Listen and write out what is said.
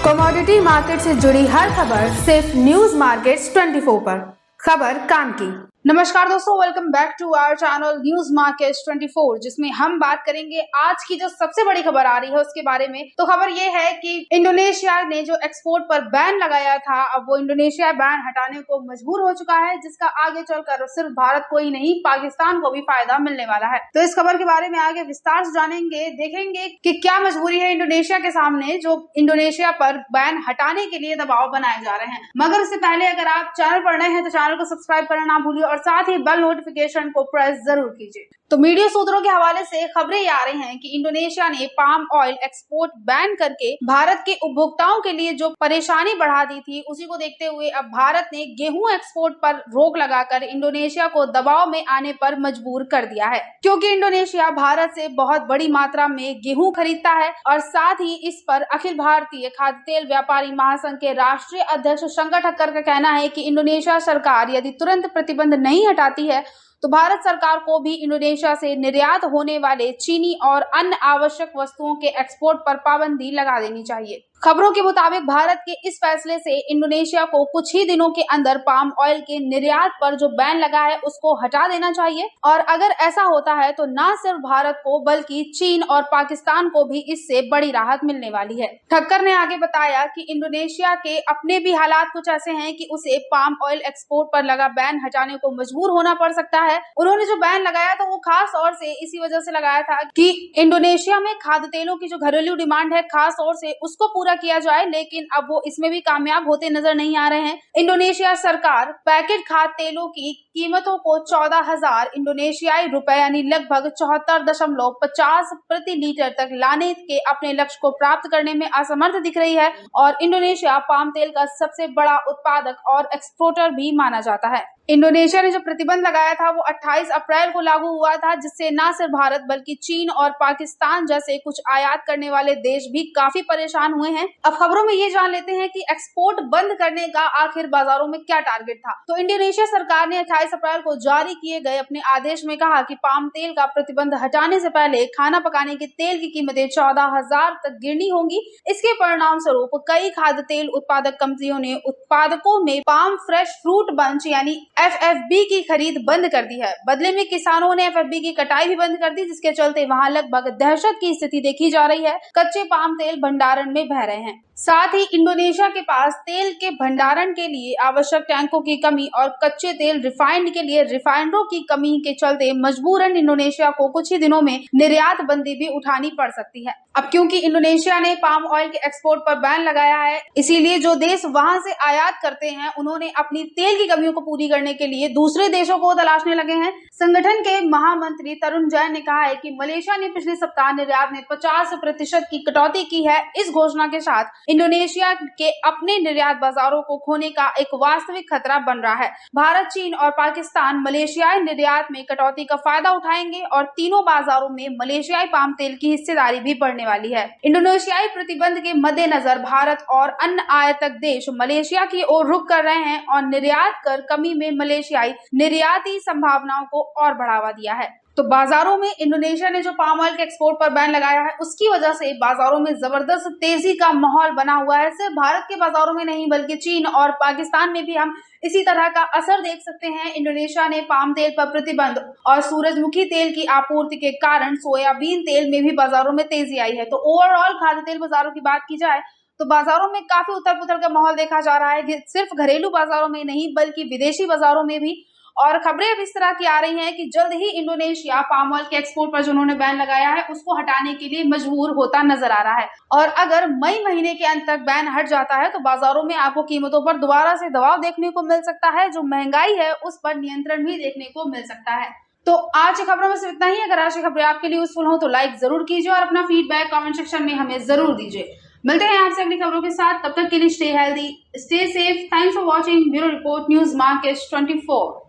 Commodity market से जुड़ी हर खबर सिर्फ न्यूज मार्केट्स 24 पर। खबर काम की। नमस्कार दोस्तों, welcome back to our channel news markets 24, जिसमें हम बात करेंगे आज की जो सबसे बड़ी खबर आ रही है उसके बारे में। तो खबर ये है कि इंडोनेशिया ने जो एक्सपोर्ट पर बैन लगाया था, अब वो इंडोनेशिया बैन हटाने को मजबूर हो चुका है, जिसका आगे चलकर सिर्फ भारत को ही नहीं पाकिस्तान को भी फायदा मिलने वाला है। तो इस खबर के बारे में आगे विस्तार से जानेंगे, देखेंगे कि क्या मजबूरी है इंडोनेशिया के सामने जो इंडोनेशिया पर बैन हटाने के लिए दबाव बनाए जा रहे हैं। मगर इससे पहले अगर आप चैनल पर नए हैं तो चैनल को सब्सक्राइब करना ना भूलिए और साथ ही बेल नोटिफिकेशन को प्रेस जरूर कीजिए। तो मीडिया सूत्रों के हवाले से खबरें ये आ रही हैं कि इंडोनेशिया ने पाम ऑयल एक्सपोर्ट बैन करके भारत के उपभोक्ताओं के लिए जो परेशानी बढ़ा दी थी, उसी को देखते हुए अब भारत ने गेहूं एक्सपोर्ट पर रोक लगाकर इंडोनेशिया को दबाव में आने पर मजबूर कर दिया है, क्योंकि इंडोनेशिया भारत से बहुत बड़ी मात्रा में गेहूं खरीदता है। और साथ ही इस पर अखिल भारतीय खाद्य तेल व्यापारी महासंघ के राष्ट्रीय अध्यक्ष शंकर ठक्कर का कहना है कि इंडोनेशिया सरकार यदि तुरंत प्रतिबंध नहीं हटाती है तो भारत सरकार को भी इंडोनेशिया से निर्यात होने वाले चीनी और अन्य आवश्यक वस्तुओं के एक्सपोर्ट पर पाबंदी लगा देनी चाहिए। खबरों के मुताबिक भारत के इस फैसले से इंडोनेशिया को कुछ ही दिनों के अंदर पाम ऑयल के निर्यात पर जो बैन लगा है उसको हटा देना चाहिए। और अगर ऐसा होता है तो न सिर्फ भारत को बल्कि चीन और पाकिस्तान को भी इससे बड़ी राहत मिलने वाली है। ठक्कर ने आगे बताया कि इंडोनेशिया के अपने भी हालात कुछ ऐसे हैं कि उसे पाम ऑयल एक्सपोर्ट पर लगा बैन हटाने को मजबूर होना पड़ सकता है। उन्होंने जो बैन लगाया था वो खास तौर से इसी वजह से लगाया था कि इंडोनेशिया में खाद्य तेलों की जो घरेलू डिमांड है खास तौर से उसको पूरा किया जाए, लेकिन अब वो इसमें भी कामयाब होते नजर नहीं आ रहे हैं। इंडोनेशिया सरकार पैकेट खाद्य तेलों की कीमतों को 14,000 इंडोनेशियाई रुपए यानी लगभग 74.50 प्रति लीटर तक लाने के अपने लक्ष्य को प्राप्त करने में असमर्थ दिख रही है। और इंडोनेशिया पाम तेल का सबसे बड़ा उत्पादक और एक्सपोर्टर भी माना जाता है। इंडोनेशिया ने जो प्रतिबंध लगाया था वो 28 अप्रैल को लागू हुआ था, जिससे न सिर्फ भारत बल्कि चीन और पाकिस्तान जैसे कुछ आयात करने वाले देश भी काफी परेशान हुए हैं। अब खबरों में ये जान लेते हैं कि एक्सपोर्ट बंद करने का आखिर बाजारों में क्या टारगेट था। तो इंडोनेशिया सरकार ने 28 अप्रैल को जारी किए गए अपने आदेश में कहा कि पाम तेल का प्रतिबंध हटाने से पहले खाना पकाने के तेल की कीमतें 14,000 तक गिरनी होंगी। इसके परिणाम स्वरूप कई खाद्य तेल उत्पादक कंपनियों ने उत्पादकों में पाम फ्रेश फ्रूट बंच यानी FFB की खरीद बंद कर दी है। बदले में किसानों ने FFB की कटाई भी बंद कर दी, जिसके चलते वहां लगभग दहशत की स्थिति देखी जा रही है। कच्चे पाम तेल भंडारण में बह रहे हैं। साथ ही इंडोनेशिया के पास तेल के भंडारण के लिए आवश्यक टैंकों की कमी और कच्चे तेल रिफाइंड के लिए रिफाइनरों की कमी के चलते मजबूरन इंडोनेशिया को कुछ ही दिनों में निर्यात बंदी भी उठानी पड़ सकती है। अब क्योंकि इंडोनेशिया ने पाम ऑयल के एक्सपोर्ट पर बैन लगाया है, इसीलिए जो देश वहां से आयात करते हैं उन्होंने अपनी तेल की कमियों को पूरी करने के लिए दूसरे देशों को तलाशने लगे हैं। संगठन के महामंत्री तरुण जैन ने कहा है कि मलेशिया ने पिछले सप्ताह निर्यात में 50% की कटौती की है। इस घोषणा के साथ इंडोनेशिया के अपने निर्यात बाजारों को खोने का एक वास्तविक खतरा बन रहा है। भारत, चीन और पाकिस्तान मलेशियाई निर्यात में कटौती का फायदा उठाएंगे और तीनों बाजारों में मलेशियाई पाम तेल की हिस्सेदारी भी बढ़ने वाली है। इंडोनेशियाई प्रतिबंध के मद्देनजर भारत और अन्य आयातक देश मलेशिया की ओर रुख कर रहे हैं और निर्यात कर कमी में मलेशियाई निर्याती संभावनाओं को और बढ़ावा दिया है। तो बाजारों में इंडोनेशिया ने जो पाम ऑयल के एक्सपोर्ट पर बैन लगाया है उसकी वजह से बाजारों में जबरदस्त तेजी का माहौल बना हुआ है। सिर्फ भारत के बाजारों में नहीं बल्कि चीन और पाकिस्तान में भी हम इसी तरह का असर देख सकते हैं। इंडोनेशिया ने पाम तेल पर प्रतिबंध और सूरजमुखी तेल की आपूर्ति के कारण सोयाबीन तेल में भी बाजारों में तेजी आई है। तो ओवरऑल खाद्य तेल बाजारों की बात की जाए तो बाजारों में काफी उथल पुथल का माहौल देखा जा रहा है, सिर्फ घरेलू बाजारों में नहीं बल्कि विदेशी बाजारों में भी। और खबरें अब इस तरह की आ रही हैं कि जल्द ही इंडोनेशिया पाम ऑयल के एक्सपोर्ट पर जो उन्होंने बैन लगाया है उसको हटाने के लिए मजबूर होता नजर आ रहा है। और अगर मई महीने के अंत तक बैन हट जाता है तो बाजारों में आपको कीमतों पर दोबारा से दबाव देखने को मिल सकता है। जो महंगाई है उस पर नियंत्रण भी देखने को मिल सकता है। तो आज की खबरों में सिर्फ इतना ही। अगर आज की खबरें आपके लिए यूजफुल हो तो लाइक जरूर कीजिए और अपना फीडबैक कमेंट सेक्शन में हमें जरूर दीजिए। मिलते हैं आपसे अगली खबरों के साथ, तब तक के लिए stay healthy, stay safe. Thanks for watching bureau report news markets 24।